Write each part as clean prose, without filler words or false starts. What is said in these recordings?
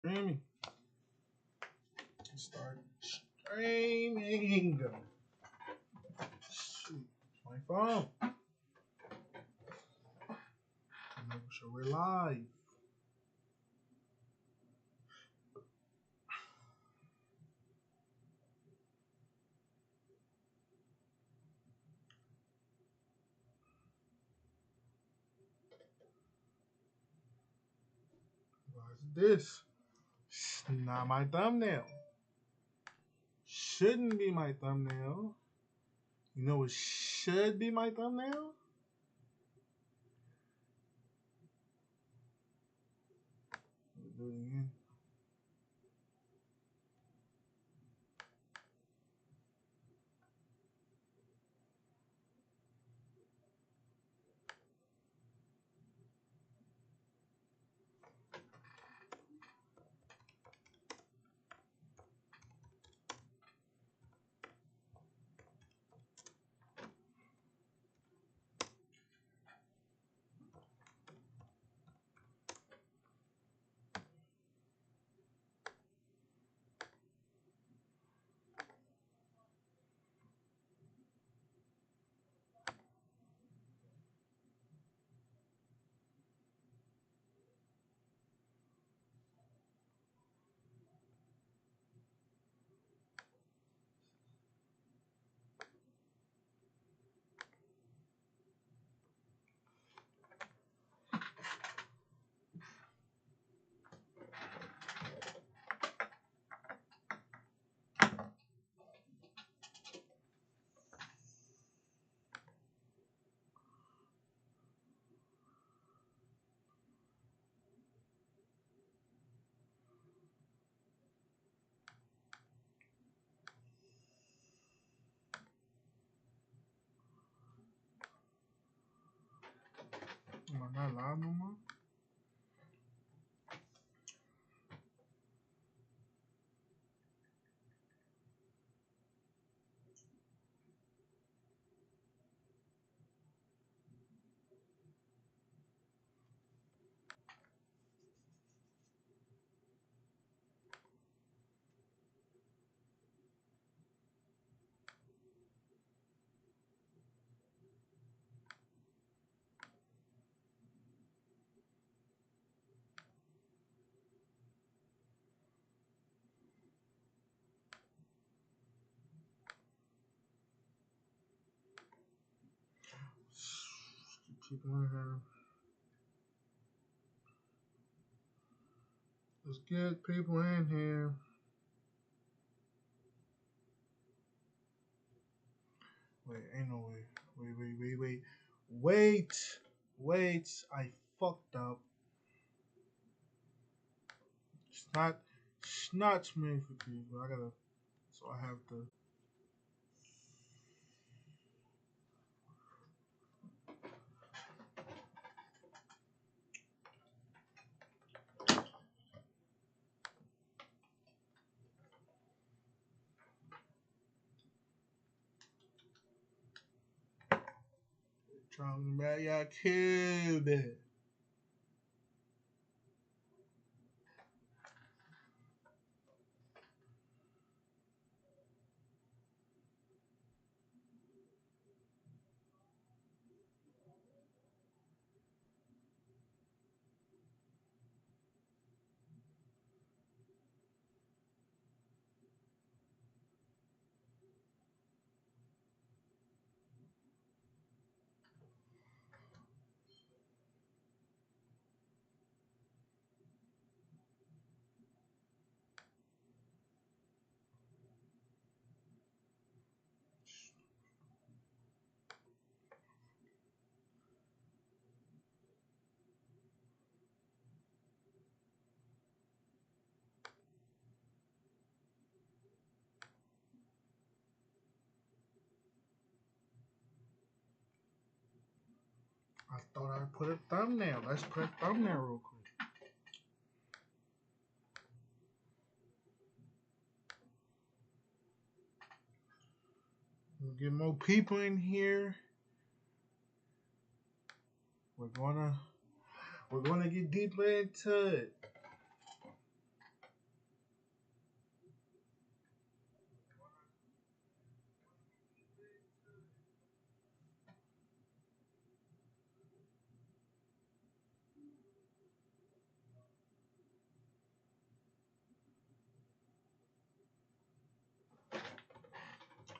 Streaming. Start streaming. Shoot, my phone. Make sure we're live. What's this? It's not my thumbnail. Shouldn't be my thumbnail. You know what should be my thumbnail? Do it again. Am I not live no more? Keep people in here. Let's get people in here. Wait, ain't no way. Wait. I fucked up. It's not made for kids, but I gotta. So I have to. Talking about yakub. I thought I put a thumbnail. Let's put a thumbnail real quick. We'll get more people in here. We're gonna get deeper into it.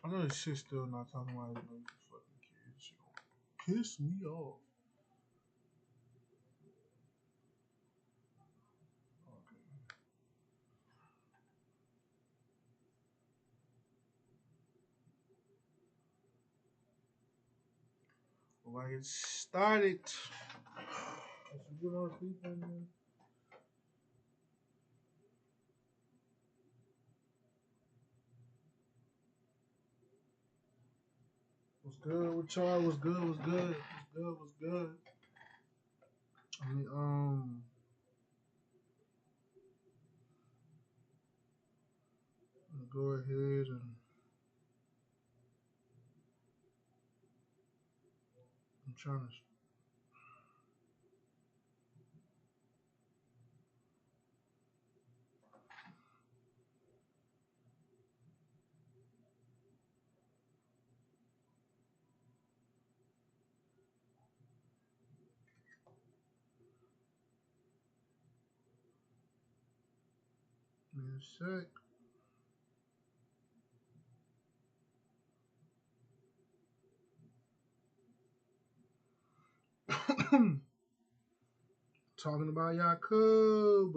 I know this shit still not talking about it, like fucking kids. Shit gonna piss me off. Okay. Well, I get started. Let's get on people, man. What's good with y'all? What's good? What's good? What's good? What's good? I mean, go ahead and I'm trying to give me a sec. Talking about Yakub.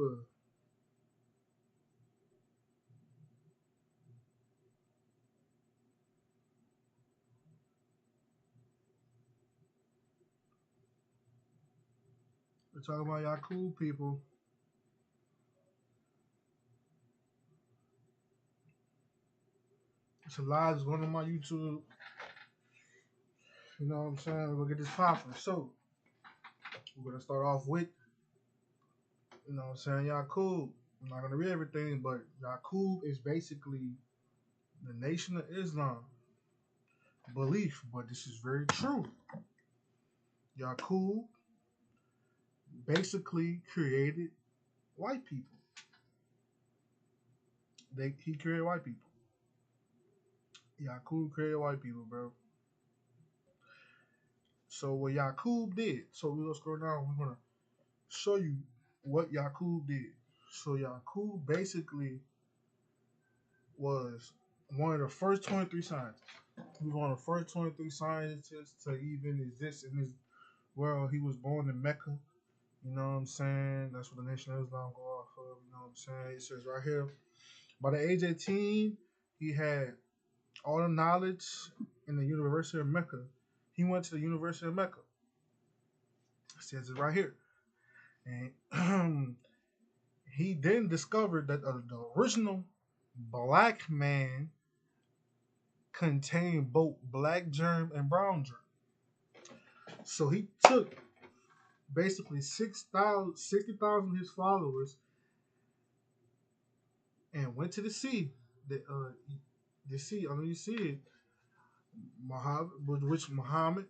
We're talking about Yakub, people. It's a lot that's going on my YouTube. You know what I'm saying? We're gonna get this popping. So we're gonna start off with, you know what I'm saying, Yakub. I'm not gonna read everything, but Yakub is basically the Nation of Islam belief, but this is very true. Yakub basically created white people. He created white people. Yakub created white people, bro. So what Yakub did, so we're gonna scroll down, we're gonna show you what Yakub did. So Yakub basically was one of the first 23 scientists. He was one of the first 23 scientists to even exist in this world. He was born in Mecca. You know what I'm saying? That's what the Nation of Islam go off of. You know what I'm saying? It says right here, by the age of 18, he had all the knowledge in the University of Mecca. He went to the University of Mecca. It says it right here. And he then discovered that the original black man contained both black germ and brown germ. So he took basically 60,000 of his followers and went to the sea. The sea, I know you see it, Muhammad, which Muhammad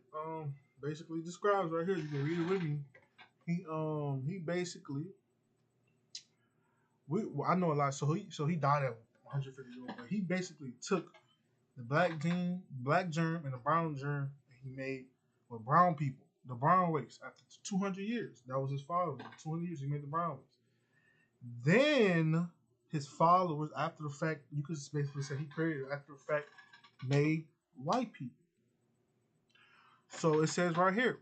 basically describes right here. You can read it with me. He basically I know a lot. So he died at 150 years old, but he basically took the black germ, and the brown germ, and he made with brown people, the brown race. After 200 years, that was his followers. 200 years, he made the brown race. Then his followers, after the fact, you could basically say he created after the fact, made white people. So it says right here,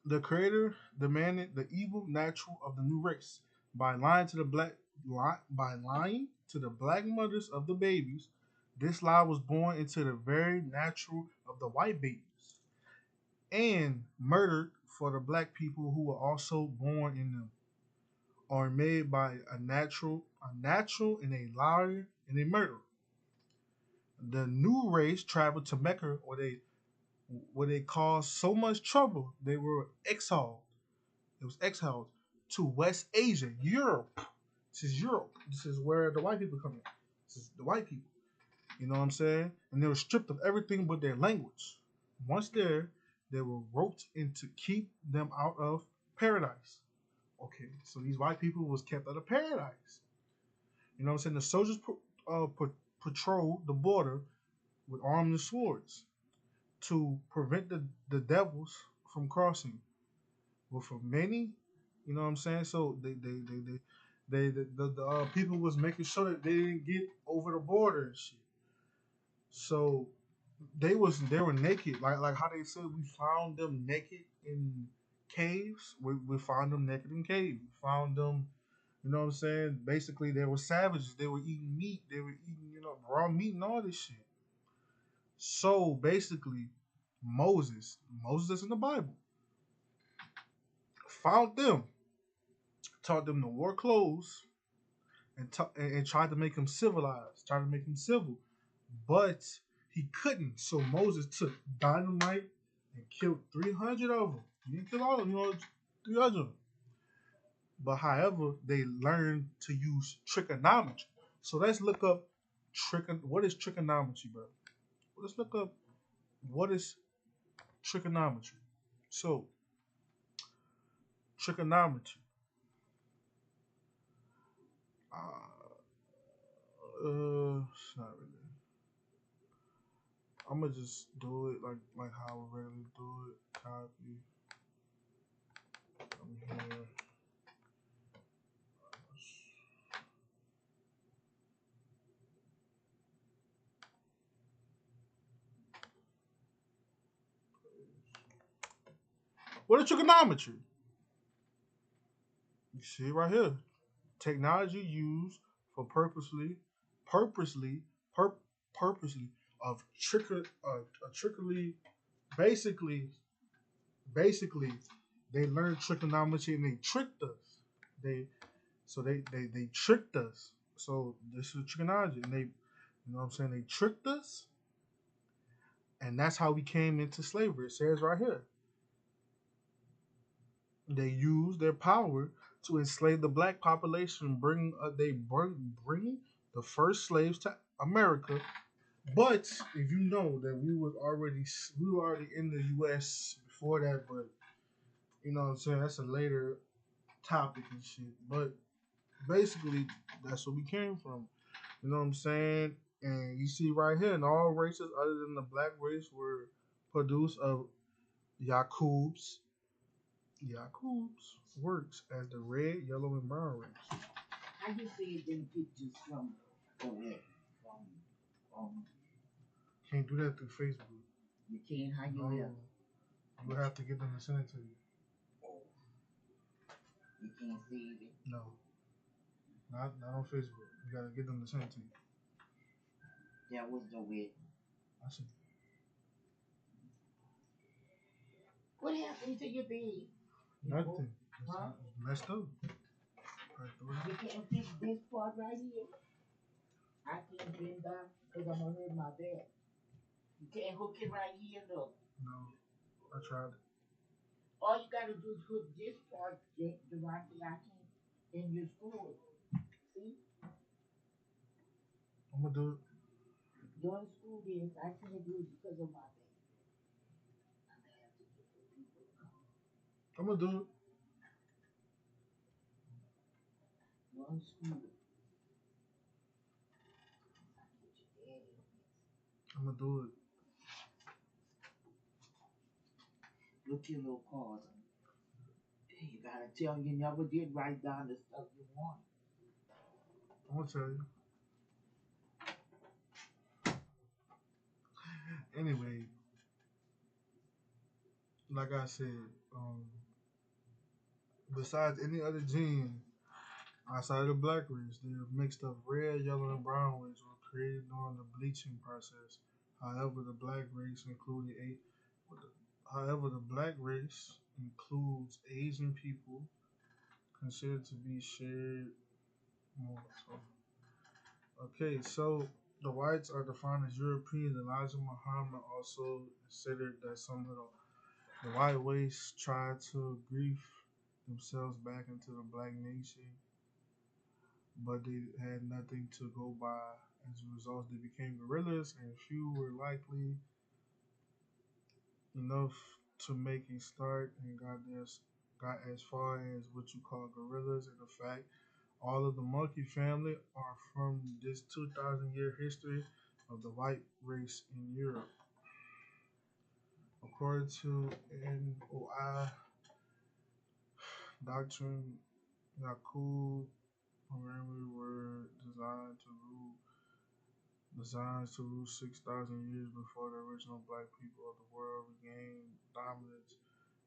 the creator demanded the evil natural of the new race by lying to the black mothers of the babies. This lie was born into the very natural of the white babies and murdered for the black people who were also born in them, are made by a natural and a liar and a murderer. The new race traveled to Mecca, where they caused so much trouble they were exiled. It was exiled to West Asia, Europe. This is Europe. This is where the white people come in. This is the white people. You know what I'm saying? And they were stripped of everything but their language. Once there, they were roped in to keep them out of paradise. Okay, so these white people was kept out of paradise. You know what I'm saying? The soldiers patrolled the border with arms and swords to prevent the devils from crossing. But for many, you know what I'm saying? So the people was making sure that they didn't get over the border and shit. So they were naked, like how they said we found them naked in caves. We found them naked in caves. We found them, you know what I'm saying? Basically, they were savages. They were eating meat. They were eating, raw meat and all this shit. So basically, Moses that's in the Bible, found them, taught them to wear clothes, and tried to make them civilized, tried to make them civil, but he couldn't. So Moses took dynamite and killed 300 of them. He didn't kill all of them, 300 of them. But however, they learned to use trigonometry. So let's look up what is trigonometry, bro? Let's look up what is trigonometry. So trigonometry. It's not really. I'm gonna just do it like how I regularly do it. Copy. I'm here. What is trigonometry? You see it right here. Technology used for purposely, pur- purposely of trickery. Basically, basically, they learned trigonometry and they tricked us. They they tricked us. So this is trigonometry, and what I'm saying, they tricked us, and that's how we came into slavery. It says right here, they used their power to enslave the black population, bring the first slaves to America. But if you know that we were already in the U.S. before that, but you know what I'm saying, that's a later topic and shit. But basically, that's where we came from. You know what I'm saying? And you see right here, and all races other than the black race were produced of yakubs. Yakub's works as the red, yellow, and brown race. How you see them pictures from the web? From Can't do that through Facebook. you can't. How you No, will? you would have to get them to send it to you. Oh, you can't see it. No, not on Facebook. You gotta get them to send it to you. That was the web. I said What happened to your bed? nothing. Huh? It's messed up. You can't fix this part right here. I can't bend down because I'm gonna hurt my back. You can't hook it right here, look. No, I tried it. All you gotta do is hook this part the right way I can, and you screw it. See? I'm gonna do it. Don't screw this. I can't do it because of my back. I'm gonna have to get the people to come. I'm gonna do it. Don't screw it. I get your daddy on this. I'm gonna do it. Look your little cards. You gotta tell you never did write down the stuff you want. I'm gonna tell you. Anyway, like I said, besides any other gene outside of the black race, they are mixed of red, yellow, and brown race were created during the bleaching process. However, the black race included eight. However, the black race includes Asian people considered to be shared more. Okay, so the whites are defined as Europeans. Elijah Muhammad also considered that some of the white race tried to grief themselves back into the black nation, but they had nothing to go by. As a result, they became guerrillas, and few were likely enough to make a start and got as far as what you call guerrillas. And in fact, all of the monkey family are from this 2,000-year history of the white race in Europe. According to NOI doctrine, yakub primarily were designed to rule designed to rule 6,000 years before the original black people of the world regained dominance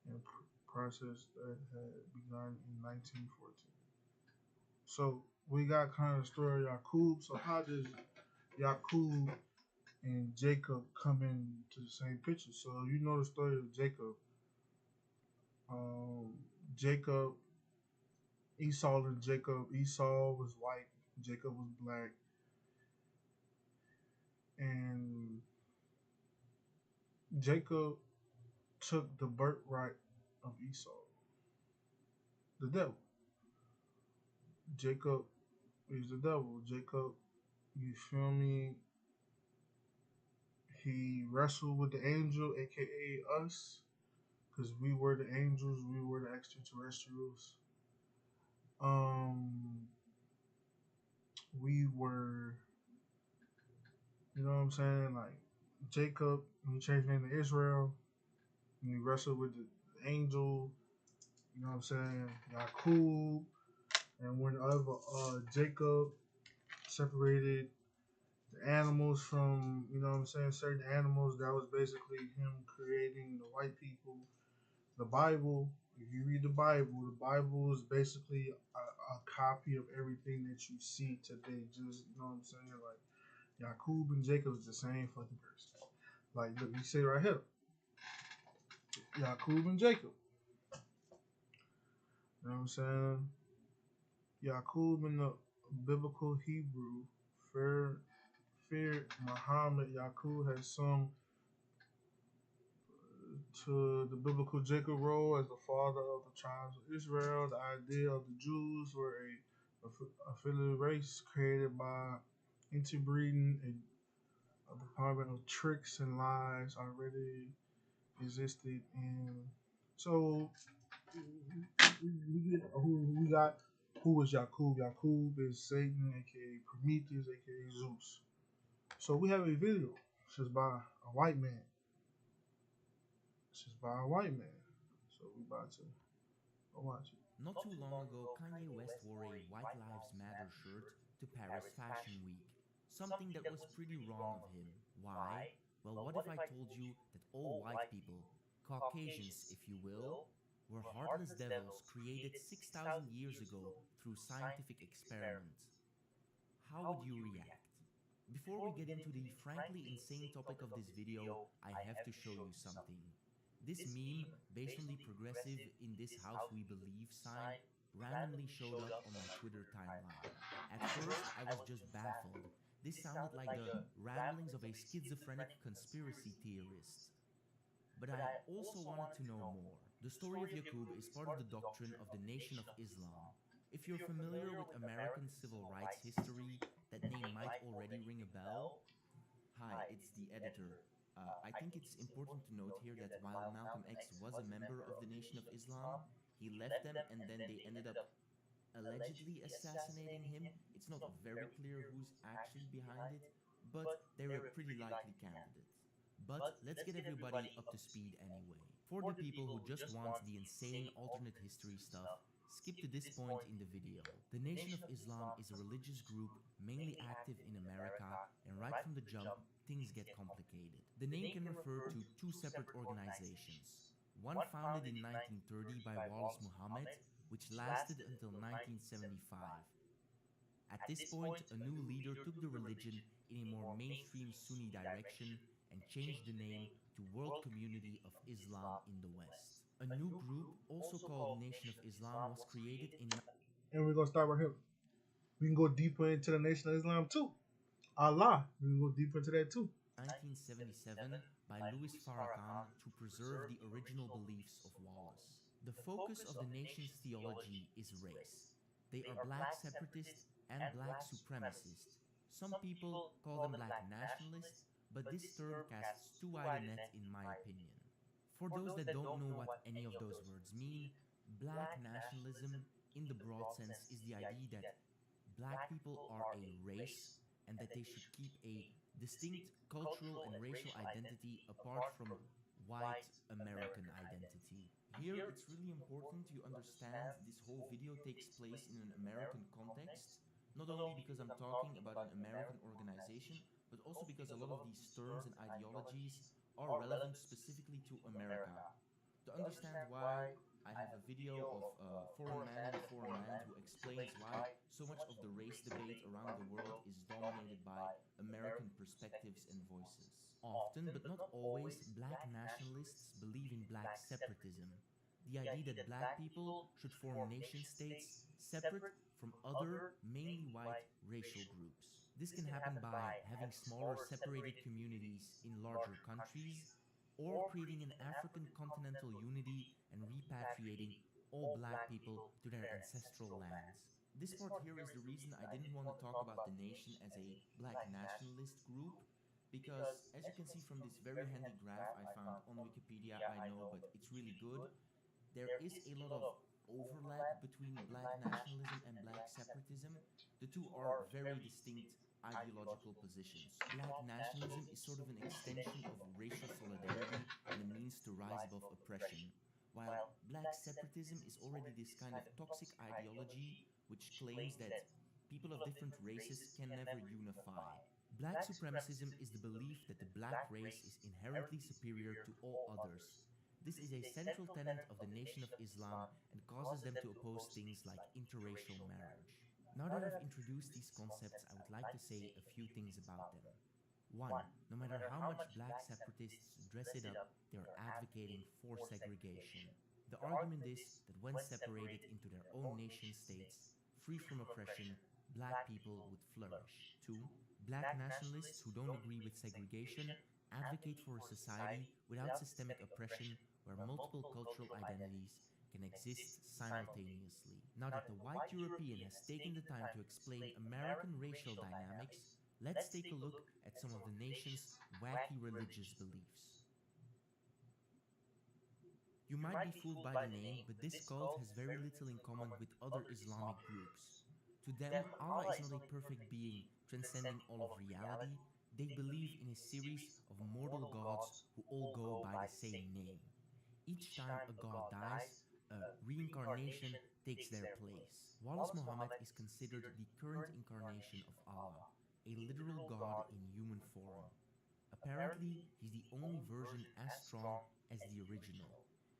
and process that had begun in 1914. So we got kind of the story of Yakub. So how does Yakub and Jacob come into the same picture? So you know the story of Jacob. Um, Jacob, Esau and Jacob. Esau was white, Jacob was black, and Jacob took the birthright of Esau, the devil. Jacob is the devil. Jacob, you feel me? He wrestled with the angel, aka us, because we were the angels, we were the extraterrestrials. Um, we were, you know what I'm saying? Like Jacob, when he changed his name to Israel, and he wrestled with the angel, you know what I'm saying? Yakub, and whenever Jacob separated the animals from, you know what I'm saying, certain animals, that was basically him creating the white people. The Bible, if you read the Bible is basically a copy of everything that you see today. Just, you know what I'm saying? Like, Yakub and Jacob is the same fucking person. Like, look, you say right here, Yakub and Jacob. You know what I'm saying? Yakub in the biblical Hebrew, fear, feared Muhammad. Yakub had some to the biblical Jacob role as the father of the tribes of Israel. The idea of the Jews were a affiliated race created by interbreeding. A department of tricks and lies already existed. And so we get who we got. Who was Yakub? Yakub is Satan, aka Prometheus, aka Zeus. So we have a video. It's by a white man. It's just by a white man. So we about to go watch it. Not too long ago, Kanye West wore a White Lives Matter shirt to Paris Fashion Week. Something that was pretty wrong of him. Why? Well, what if I told you that all white people, Caucasians if you will, were heartless devils created 6,000 years ago through scientific experiment? How would you react? Before we get into the frankly insane topic of this video, I have to show you something. This meme, based on the progressive in this house we believe sign, randomly showed up on my Twitter timeline. At first, I was just baffled. This sounded like the ramblings of a schizophrenic conspiracy theorist. But I also wanted to know more. The story of Yakub is part of the doctrine of the Nation of Islam. If you're familiar with American civil rights history, that name might already ring a bell. Hi, it's the editor. I think it's important to note here that while Malcolm X was a member of the Nation of Islam, he left them and then they ended up allegedly assassinating him. It's not very clear who's actually behind it, but they're a pretty likely candidate. But let's get everybody up to speed anyway. For the people who just want the insane alternate history stuff, skip to this point in the video. The Nation of Islam is a religious group mainly active in America, and right from the jump, things get complicated. The name can refer to two separate organizations. One founded in 1930 by Wallace Muhammad, which lasted until 1975. At this point, a new leader took the religion in a more mainstream Sunni direction and changed the name to World Community of Islam in the West. A new group, also called Nation of Islam, was created in And we're gonna start right here. We can go deeper into the Nation of Islam too. Allah, we can go deeper into that too. 1977 by Louis Farrakhan to preserve the original beliefs of Wallace. The focus of the nation's theology is race. They are black separatist and black supremacist. Some people call them black nationalist, but this term casts too wide a net in my opinion. For those that don't know what any of those words mean, black nationalism in the broad sense is the idea that black people are a race and that they should keep a distinct cultural and racial identity apart from white American identity. Here, it's really important you understand this whole video takes place in an American context, not only because I'm talking about an American organization, but also because a lot of these terms and ideologies are relevant specifically to America. To understand why, I have a video of a foreign man in a foreign land who explains why so much of the race debate around the world is dominated by American perspectives and voices. Often, but not always, black nationalists believe in black separatism, the idea that black people should form nation states separate from other, mainly white, racial groups. This can happen by having smaller separated communities in larger countries, or creating an African continental unity and repatriating all black people to their ancestral lands. This part here is the reason I didn't want to talk about the nation as a black nationalist group, because as you can see from this very handy graph I found on Wikipedia, I know, but it's really good, there is a lot of overlap between black nationalism and black separatism. The two are very distinct ideological positions. Black nationalism is sort of an extension of racial solidarity and a means to rise above oppression, while black separatism is already this kind of toxic ideology which claims that people of different races can never unify. Black supremacism is the belief that the black race is inherently superior to all others. This is a central tenet of the Nation of Islam and causes them to oppose things like interracial marriage. Now that I've introduced these concepts, I would like to say a few things about them. 1. No matter how much black separatists dress it up, they are advocating for segregation. The argument is that when separated into their own nation states, free from oppression, black people would flourish. 2. Black nationalists who don't agree with segregation advocate for a society without systemic oppression where multiple cultural identities can exist simultaneously. Now that the white European has taken the time to explain American racial dynamics, let's take a look at some of the nation's wacky religious beliefs. You might be fooled by the name, but this cult has very little in common with other Islamic groups. To them, Allah is not a perfect being transcending all of reality. They believe in a series of mortal gods who all go by the same name. Each time a god dies, a reincarnation takes their place. Wallace Muhammad is considered the current incarnation of Allah, a literal god in human form. Apparently, he's the only version as strong as the original.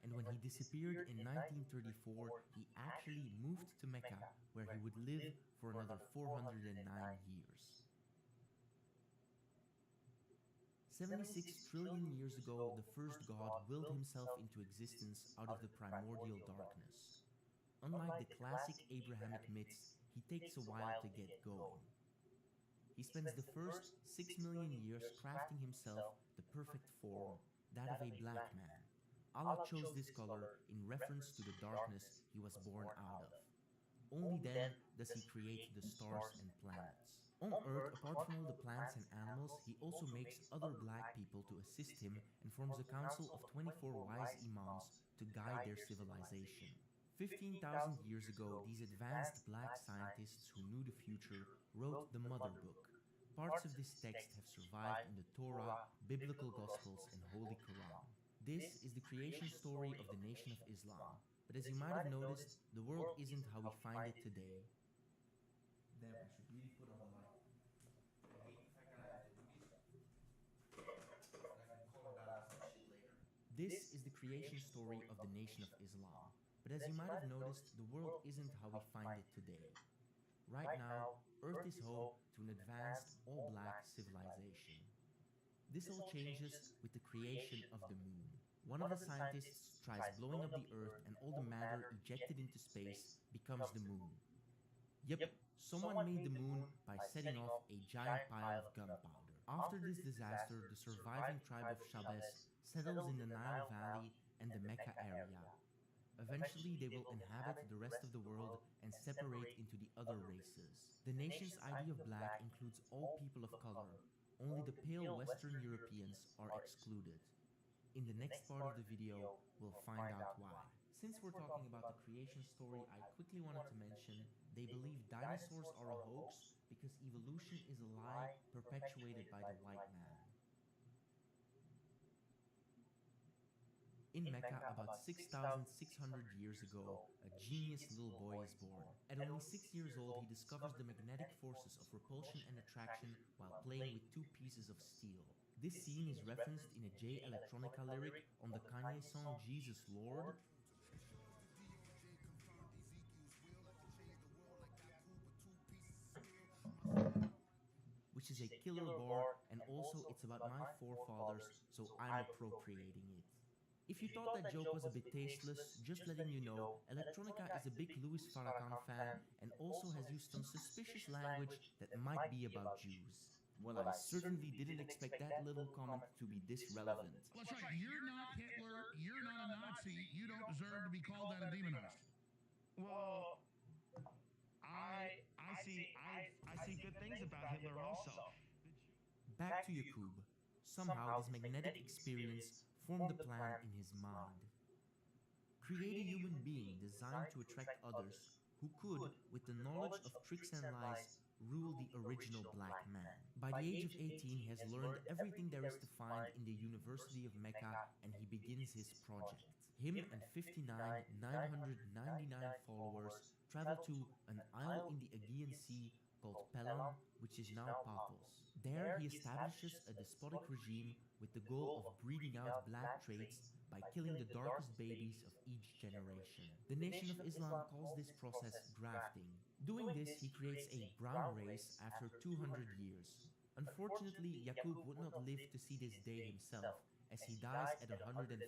And when he disappeared in 1934, he actually moved to Mecca, where he would live for another 409 years. 76 trillion years ago, the first god willed himself into existence out of the primordial darkness. Unlike the classic Abrahamic myths, he takes a while to get going. He spends the first 6 million years crafting himself the perfect form, that of a black man. Allah chose this color in reference to the darkness he was born out of. Only then does he create the stars and planets. On Earth, apart from all the plants and animals, he also makes other black people to assist him and forms a council of 24 wise imams to guide their civilization. 15,000 years ago, these advanced black scientists who knew the future wrote the Mother Book. Parts of this text have survived in the Torah, biblical Gospels, and Holy Quran. This is the creation story of the Nation of Islam. But as you might have noticed, the world isn't how we find it today. Damn, I should really put on the light. I hate the fact that I have to do this. I can color balance that shit later. This is the creation story of the Nation of Islam. But as you might have noticed, the world isn't how we find it today. Right now, Earth is home to an advanced all-black civilization. This all changes with the creation of the moon. One of the scientists tries blowing up the Earth and all the matter ejected into space becomes the moon. Yep, someone made the moon by setting off a giant pile of gunpowder. After this disaster, the surviving tribe of Shabes settles in the Nile Valley and the Mecca area. Eventually, they will inhabit the rest of the world and separate into the other races. The nation's idea of black includes all people of color. Only the pale Western Europeans are excluded. In the next part of the video, we'll find out why. Since we're talking about the creation story, I quickly wanted to mention they believe dinosaurs are a hoax because evolution is a lie perpetuated by the white man. In Mecca, about 6,600 years ago, a genius little boy is born. At only 6 years old, he discovers the magnetic forces of repulsion and attraction while playing with two pieces of steel. This scene is referenced in a Jay Electronica lyric on the Kanye song Jesus Lord, which is a killer bar, and also it's about my forefathers, so I'm appropriating it. If you thought that joke was a bit tasteless, just letting you know, Electronica is a big Louis Farrakhan fan and also has used some suspicious language that might be about Jews. Well, I certainly didn't expect that little comment to be this relevant. Well, that's right. You're not Hitler. You're not a Nazi. You don't deserve to be called that and demonized. Well, I see good things about Hitler also. Back to Yakub. Somehow, this magnetic experience formed the plan in his mind. Create a human being designed to attract others who could, with the knowledge of tricks and lies, rule the original black man. By the age of 18, he has learned everything there is to find in the University of Mecca, and he begins his project. Him and 59,999 followers travel to an isle in the Aegean Sea called Pelan, which is now Pathos. There he establishes a despotic regime with the goal of breeding out black traits by killing the darkest babies of each generation. The Nation of Islam calls this process grafting. Doing this, he creates a brown race after 200 years. Unfortunately, Yakub would not live to see this day himself, as he dies at 152,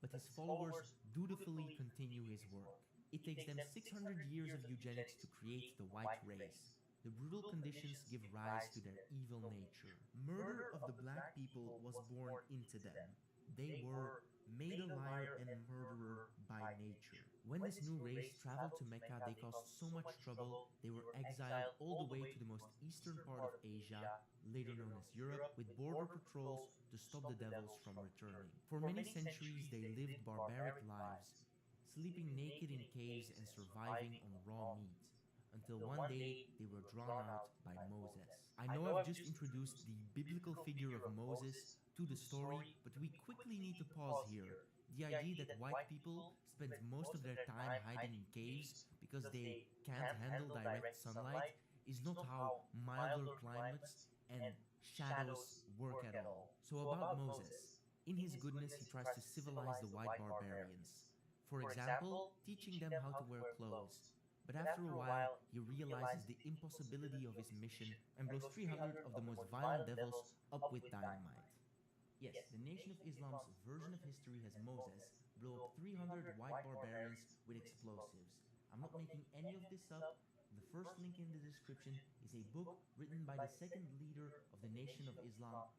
but his followers dutifully continue his work. It takes them 600 years of eugenics to create the white race. The brutal conditions give rise to their evil nature. Murder of the black people was born into them. They were made a liar and murderer by nature. When this new race traveled to Mecca, they caused so much trouble, they were exiled all the way to the most eastern part of Asia, later known as Europe, with border patrols to stop the devils from returning. For many centuries, they lived barbaric lives, sleeping naked in caves and surviving on raw meat, until one day they were drawn out by Moses. I know I've just introduced the biblical figure of Moses to the story, but we quickly need to pause here. The idea that white people spend most of their time hiding in caves because they can't handle direct sunlight is not how milder climates and shadows work at all. So about Moses. In his goodness, he tries to civilize the white barbarians. For example, teaching them how to wear clothes. But after a while, he realizes the impossibility of his mission and blows 300 of the most violent devils up with dynamite. Yes, the Nation of Islam's version of history has Moses blow up 300 white barbarians with explosives. I'm not making any of this up. The first link in the description is a book written by the second leader of the Nation of Islam,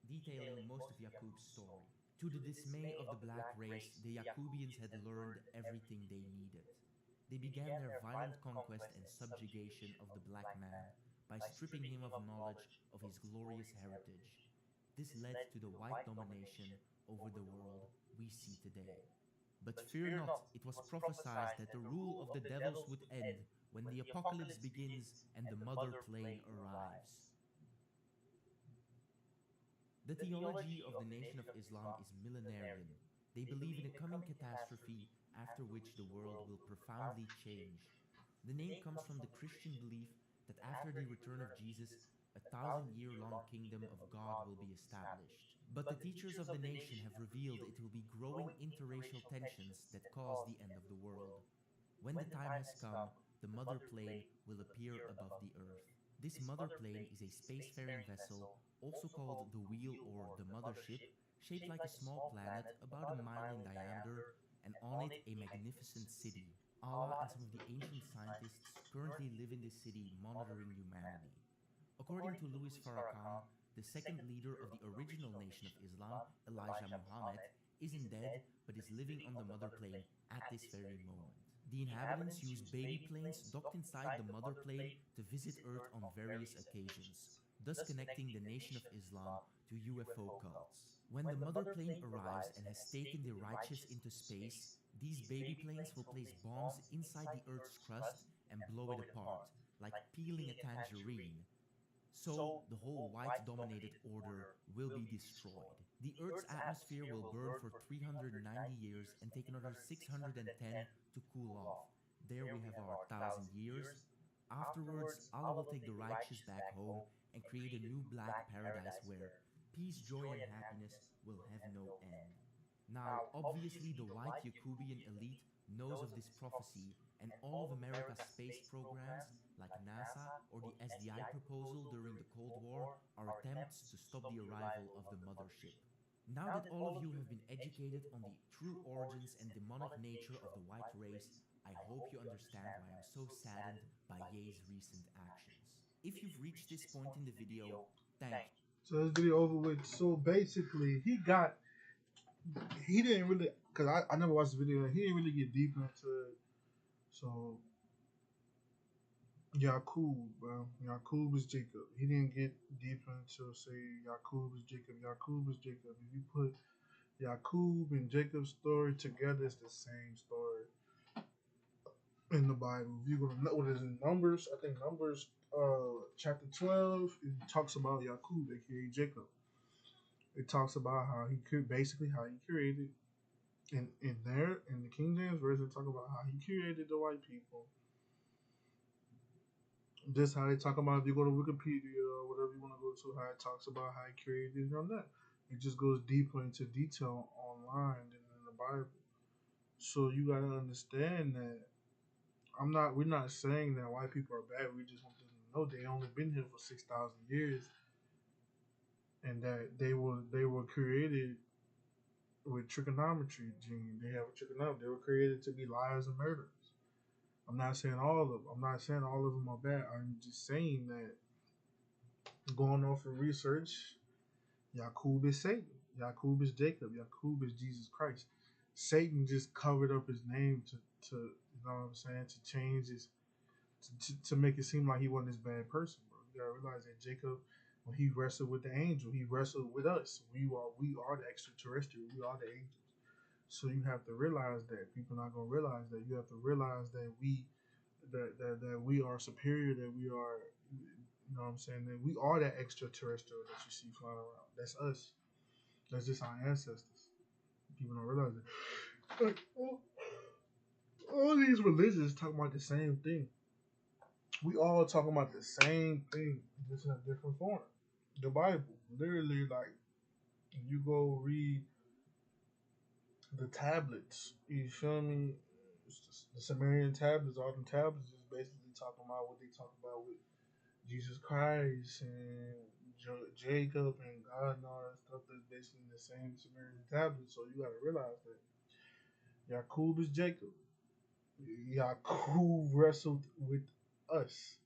detailing most of Yakub's story. To the dismay of the black race, the Yakubians had learned everything they needed. They began their violent conquest and subjugation of the black man by stripping him of knowledge of his glorious heritage. This led to the white domination over the world we see today. But fear not, it was prophesied that the rule of the devils would end when the apocalypse begins and the mother plane arrives. The theology of the Nation of Islam is millenarian. They believe in a coming catastrophe after which the world will profoundly change. The name comes from the Christian belief that after the return of Jesus, a 1,000-year-long kingdom of God will be established. But the teachers of the nation have revealed it will be growing interracial tensions that cause the end of the world. When the time has come, the mother plane will appear above the earth. This mother plane is a spacefaring vessel, also called the wheel or the mothership, shaped like a small planet about a mile in diameter, and on it a magnificent city. Allah and some of the ancient scientists currently live in this city monitoring humanity. According to Louis Farrakhan, the second leader of the original Nation of Islam, Elijah Muhammad, isn't dead but is living on the mother plane at this very moment. The inhabitants use baby planes docked inside the mother plane to visit Earth on various occasions, thus connecting the Nation of Islam to UFO cults. When the mother plane arrives and has taken the righteous into space, these baby planes will place bombs inside the Earth's crust and blow it apart, like peeling a tangerine. So the whole white dominated order will be destroyed. The Earth's atmosphere will burn for 390 years and take another 610 to cool off. There we have our 1,000 years. Afterwards, Allah will take the righteous back home and create a new black paradise where peace, joy, and happiness will have no end. Now, obviously, the white Yakubian elite knows of this prophecy, and all of America's space programs, like NASA or the SDI proposal during the Cold War, are attempts to stop the arrival of the mothership. Now that all of you have been educated on the true origins and demonic nature of the white race, I hope you understand why I'm so saddened by Ye's recent actions. If you've reached this point in the video, thank you. So this video over with. So basically, he didn't really, because I never watched the video. He didn't really get deep into it. So Yakub, bro. Yakub is Jacob. He didn't get deep into say Yakub is Jacob. Yakub is Jacob. If you put Yakub and Jacob's story together, it's the same story in the Bible. If you go to what is in Numbers, I think Numbers chapter 12, it talks about Yakub, aka Jacob. It talks about how he could basically how he created in there in the King James version, talk about how he created the white people. This how they talk about if you go to Wikipedia or whatever you want to go to, how it talks about how he created it on that. It just goes deeper into detail online than in the Bible. So you gotta understand that we're not saying that white people are bad. We just want them to know they only been here for 6,000 years, and that they were created with trigonometry gene. They have a trigonometry. They were created to be liars and murderers. I'm not saying all of them. I'm not saying all of them are bad. I'm just saying that going off of research, Yakub is Satan. Yakub is Jacob. Yakub is Jesus Christ. Satan just covered up his name to you know what I'm saying, to change his to make it seem like he wasn't this bad person, bro. You gotta realize that Jacob, when he wrestled with the angel, he wrestled with us. We are the extraterrestrial. We are the angels. So you have to realize that people not gonna realize that. You have to realize that that we are superior. That we are, you know what I'm saying. That we are that extraterrestrial that you see flying around. That's us. That's just our ancestors. People don't realize it. Like, all these religions talk about the same thing. We all talking about the same thing, just in a different form. The Bible, literally, like you go read the tablets. You feel me? It's just the Sumerian tablets, all them tablets, is basically talking about what they talk about with Jesus Christ and Jacob and God and all that stuff. That's basically the same Sumerian tablets. So you got to realize that Yakub is Jacob. Yakub wrestled with us.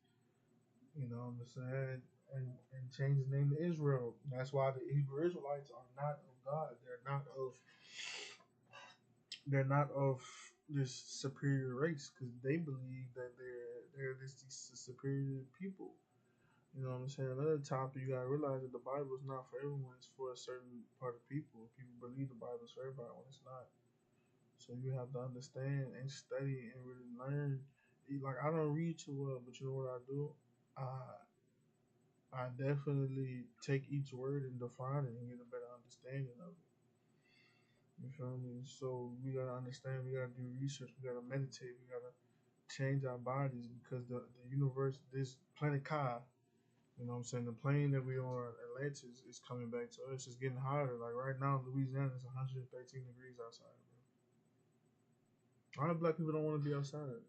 You know what I'm saying? And changed his name to Israel. That's why the Hebrew Israelites are not of God. They're not of this superior race because they believe that they're this superior people. You know what I'm saying? Another topic you gotta realize that the Bible is not for everyone. It's for a certain part of people. People believe the Bible is for everybody when it's not. So you have to understand and study and really learn. Like I don't read too well, but you know what I do? I definitely take each word and define it and get a better understanding of it. You feel me? So we gotta understand. We gotta do research. We gotta meditate. We gotta change our bodies because the universe, this planet Kai, you know what I'm saying? The plane that we on, Atlantis, is coming back to us. It's getting hotter. Like right now, in Louisiana, it's 113 degrees outside, bro. A lot of black people don't want to be outside.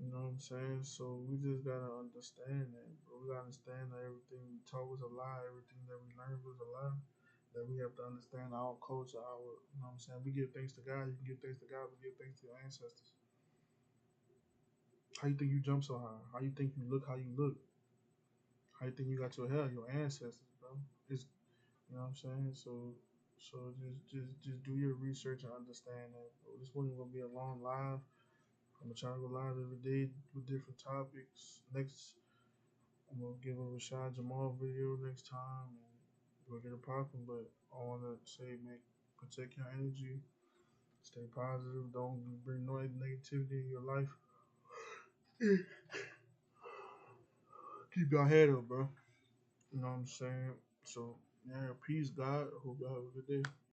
You know what I'm saying? So we just gotta understand that, bro. We gotta understand that everything we taught was a lie. Everything that we learned was a lie. That we have to understand our culture, you know what I'm saying? We give thanks to God. You can give thanks to God, but give thanks to your ancestors. How you think you jump so high? How you think you look how you look? How you think you got your hair? Your ancestors, bro. It's, you know what I'm saying? So just do your research and understand that, bro. This wasn't gonna be a long live. I'm gonna try to go live every day with different topics. Next, I'm gonna give a Rashad Jamal video next time and we'll get it popping. But I wanna say, protect your energy, stay positive, don't bring no negativity in your life. Keep your head up, bro. You know what I'm saying? So, yeah, peace, God. Hope y'all have a good day.